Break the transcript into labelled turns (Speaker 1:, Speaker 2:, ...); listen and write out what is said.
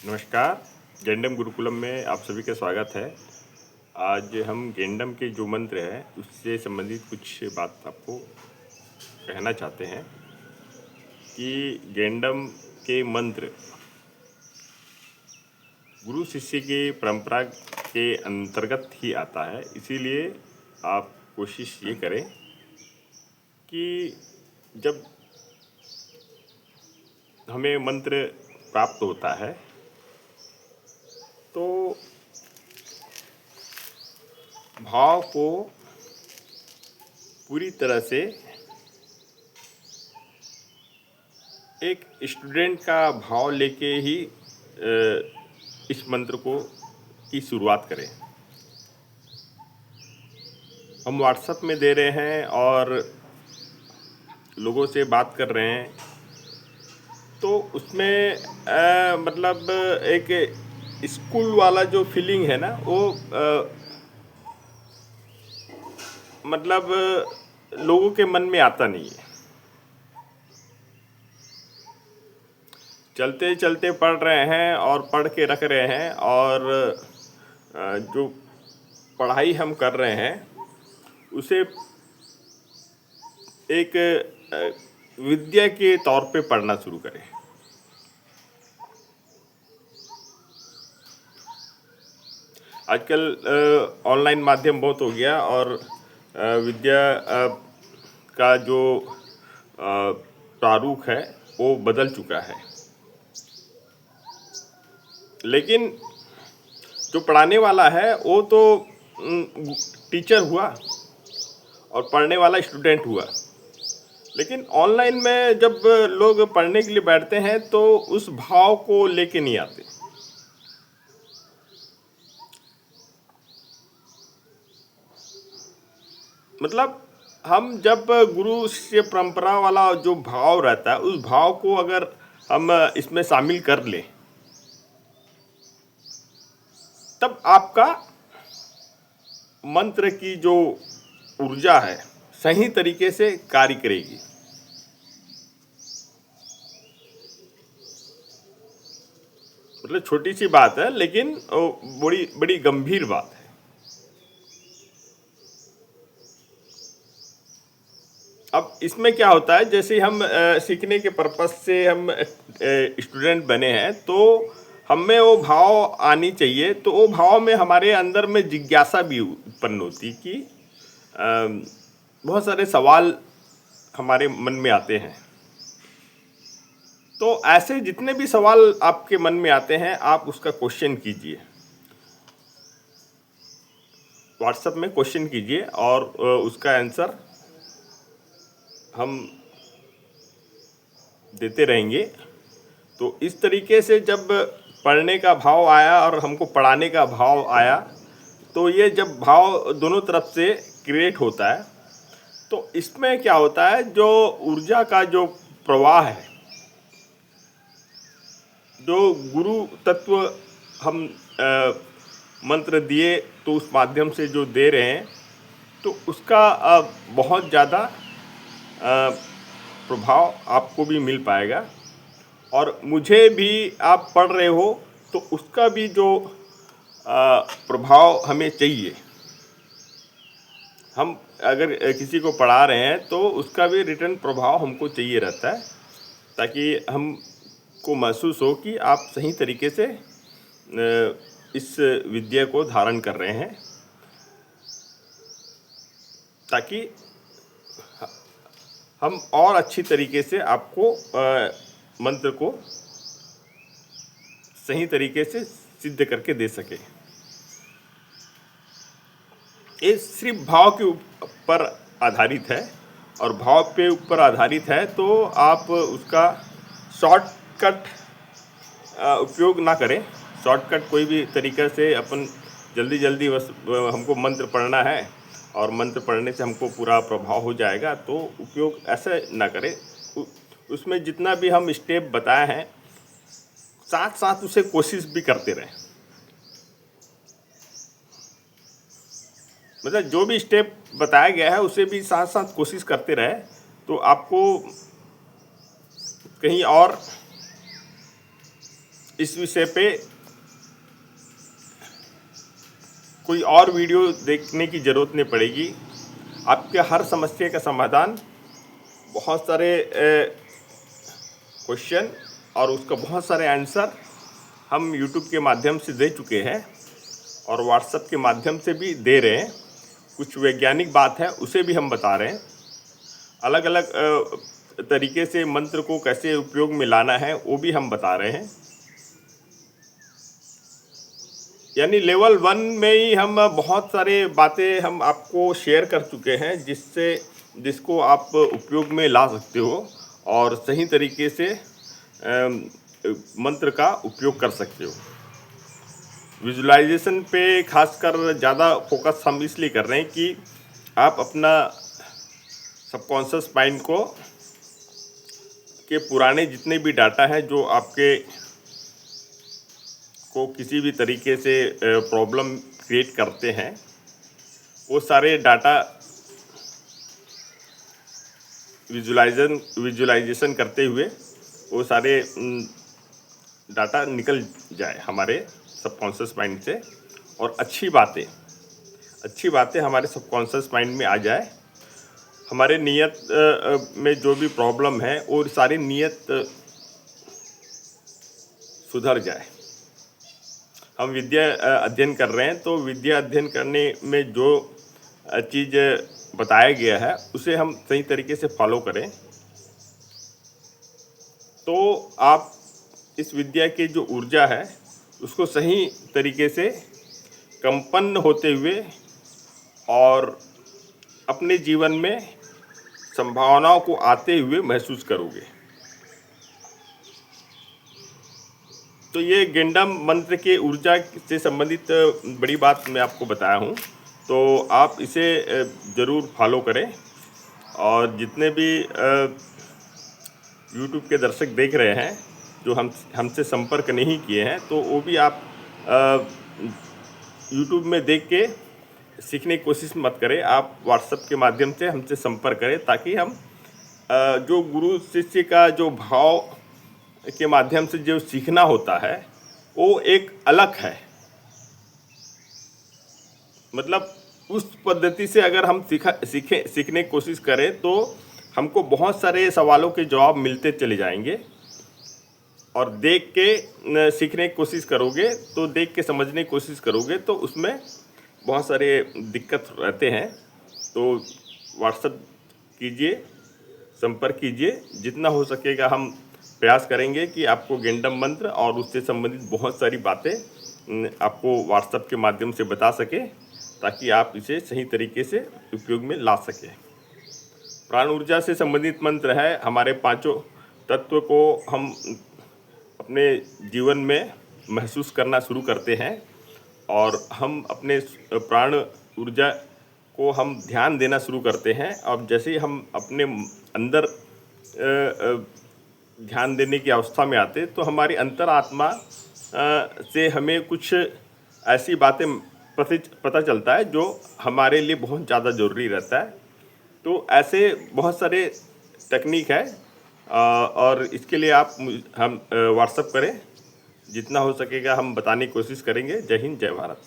Speaker 1: नमस्कार। गेंडम गुरुकुलम में आप सभी का स्वागत है। आज हम गेंडम के जो मंत्र हैं उससे संबंधित कुछ बात आपको कहना चाहते हैं कि गेंडम के मंत्र गुरु शिष्य की परंपरा के अंतर्गत ही आता है। इसीलिए आप कोशिश ये करें कि जब हमें मंत्र प्राप्त होता है तो भाव को पूरी तरह से एक स्टूडेंट का भाव लेके ही इस मंत्र को की शुरुआत करें। हम व्हाट्सएप में दे रहे हैं और लोगों से बात कर रहे हैं तो उसमें मतलब एक स्कूल वाला जो फीलिंग है ना वो मतलब लोगों के मन में आता नहीं है। चलते चलते पढ़ रहे हैं और पढ़ के रख रहे हैं और जो पढ़ाई हम कर रहे हैं उसे एक विद्या के तौर पे पढ़ना शुरू करें। आजकल ऑनलाइन माध्यम बहुत हो गया और विद्या का जो प्रारूप है वो बदल चुका है, लेकिन जो पढ़ाने वाला है वो तो टीचर हुआ और पढ़ने वाला स्टूडेंट हुआ। लेकिन ऑनलाइन में जब लोग पढ़ने के लिए बैठते हैं तो उस भाव को लेके नहीं आते। मतलब हम जब गुरु से परंपरा वाला जो भाव रहता है उस भाव को अगर हम इसमें शामिल कर लें तब आपका मंत्र की जो ऊर्जा है सही तरीके से कार्य करेगी। मतलब छोटी सी बात है लेकिन बड़ी बड़ी गंभीर बात है। अब इसमें क्या होता है, जैसे हम सीखने के पर्पस से हम स्टूडेंट बने हैं तो हमें वो भाव आनी चाहिए। तो वो भाव में हमारे अंदर में जिज्ञासा भी उत्पन्न होती कि बहुत सारे सवाल हमारे मन में आते हैं। तो ऐसे जितने भी सवाल आपके मन में आते हैं आप उसका क्वेश्चन कीजिए, व्हाट्सएप में क्वेश्चन कीजिए और उसका आंसर हम देते रहेंगे। तो इस तरीके से जब पढ़ने का भाव आया और हमको पढ़ाने का भाव आया तो ये जब भाव दोनों तरफ से क्रिएट होता है तो इसमें क्या होता है, जो ऊर्जा का जो प्रवाह है, जो गुरु तत्व हम मंत्र दिए तो उस माध्यम से जो दे रहे हैं तो उसका बहुत ज़्यादा प्रभाव आपको भी मिल पाएगा। और मुझे भी आप पढ़ रहे हो तो उसका भी जो प्रभाव हमें चाहिए। हम अगर किसी को पढ़ा रहे हैं तो उसका भी रिटर्न प्रभाव हमको चाहिए रहता है ताकि हमको महसूस हो कि आप सही तरीके से इस विद्या को धारण कर रहे हैं, ताकि हम और अच्छी तरीके से आपको मंत्र को सही तरीके से सिद्ध करके दे सके। ये सिर्फ भाव के ऊपर आधारित है और भाव पे ऊपर आधारित है तो आप उसका शॉर्टकट उपयोग ना करें। शॉर्टकट कोई भी तरीके से अपन जल्दी जल्दी बस हमको मंत्र पढ़ना है और मंत्र पढ़ने से हमको पूरा प्रभाव हो जाएगा, तो उपयोग ऐसे ना करें। उसमें जितना भी हम स्टेप बताए हैं साथ साथ उसे कोशिश भी करते रहें। मतलब जो भी स्टेप बताया गया है उसे भी साथ साथ कोशिश करते रहे तो आपको कहीं और इस विषय पे कोई और वीडियो देखने की ज़रूरत नहीं पड़ेगी। आपके हर समस्या का समाधान, बहुत सारे क्वेश्चन और उसका बहुत सारे आंसर हम यूट्यूब के माध्यम से दे चुके हैं और व्हाट्सएप के माध्यम से भी दे रहे हैं। कुछ वैज्ञानिक बात है उसे भी हम बता रहे हैं। अलग अलग तरीके से मंत्र को कैसे उपयोग में लाना है वो भी हम बता रहे हैं। यानी लेवल 1 में ही हम बहुत सारे बातें हम आपको शेयर कर चुके हैं जिसको आप उपयोग में ला सकते हो और सही तरीके से मंत्र का उपयोग कर सकते हो। विजुलाइजेशन पे खासकर ज़्यादा फोकस हम इसलिए कर रहे हैं कि आप अपना सबकॉन्शियस माइंड के पुराने जितने भी डाटा है जो आपके को किसी भी तरीके से प्रॉब्लम क्रिएट करते हैं, वो सारे डाटा विजुलाइजेशन करते हुए वो सारे डाटा निकल जाए हमारे सबकॉन्शियस माइंड से और अच्छी बातें हमारे सबकॉन्शियस माइंड में आ जाए। हमारे नियत में जो भी प्रॉब्लम है वो सारी नियत सुधर जाए। हम विद्या अध्ययन कर रहे हैं तो विद्या अध्ययन करने में जो चीज़ बताया गया है उसे हम सही तरीके से फॉलो करें तो आप इस विद्या की जो ऊर्जा है उसको सही तरीके से कंपन्न होते हुए और अपने जीवन में संभावनाओं को आते हुए महसूस करोगे। तो ये गेंडम मंत्र के ऊर्जा से संबंधित बड़ी बात मैं आपको बताया हूँ, तो आप इसे ज़रूर फॉलो करें। और जितने भी यूट्यूब के दर्शक देख रहे हैं जो हमसे संपर्क नहीं किए हैं, तो वो भी आप यूट्यूब में देख के सीखने की कोशिश मत करें। आप व्हाट्सएप के माध्यम से हमसे संपर्क करें ताकि हम जो गुरु शिष्य का जो भाव के माध्यम से जो सीखना होता है वो एक अलग है। मतलब उस पद्धति से अगर हम सीखने की कोशिश करें तो हमको बहुत सारे सवालों के जवाब मिलते चले जाएंगे। और देख के सीखने की कोशिश करोगे तो देख के समझने की कोशिश करोगे तो उसमें बहुत सारे दिक्कत रहते हैं। तो व्हाट्सएप कीजिए, संपर्क कीजिए। जितना हो सकेगा हम प्रयास करेंगे कि आपको गेंडम मंत्र और उससे संबंधित बहुत सारी बातें आपको व्हाट्सएप के माध्यम से बता सके ताकि आप इसे सही तरीके से उपयोग में ला सकें। प्राण ऊर्जा से संबंधित मंत्र है। हमारे पांचों तत्व को हम अपने जीवन में महसूस करना शुरू करते हैं और हम अपने प्राण ऊर्जा को हम ध्यान देना शुरू करते हैं। अब जैसे ही हम अपने अंदर ध्यान देने की अवस्था में आते तो हमारी अंतरात्मा से हमें कुछ ऐसी बातें पता चलता है जो हमारे लिए बहुत ज़्यादा ज़रूरी रहता है। तो ऐसे बहुत सारे टेक्निक है और इसके लिए आप हम व्हाट्सएप करें। जितना हो सकेगा हम बताने की कोशिश करेंगे। जय हिंद, जय भारत।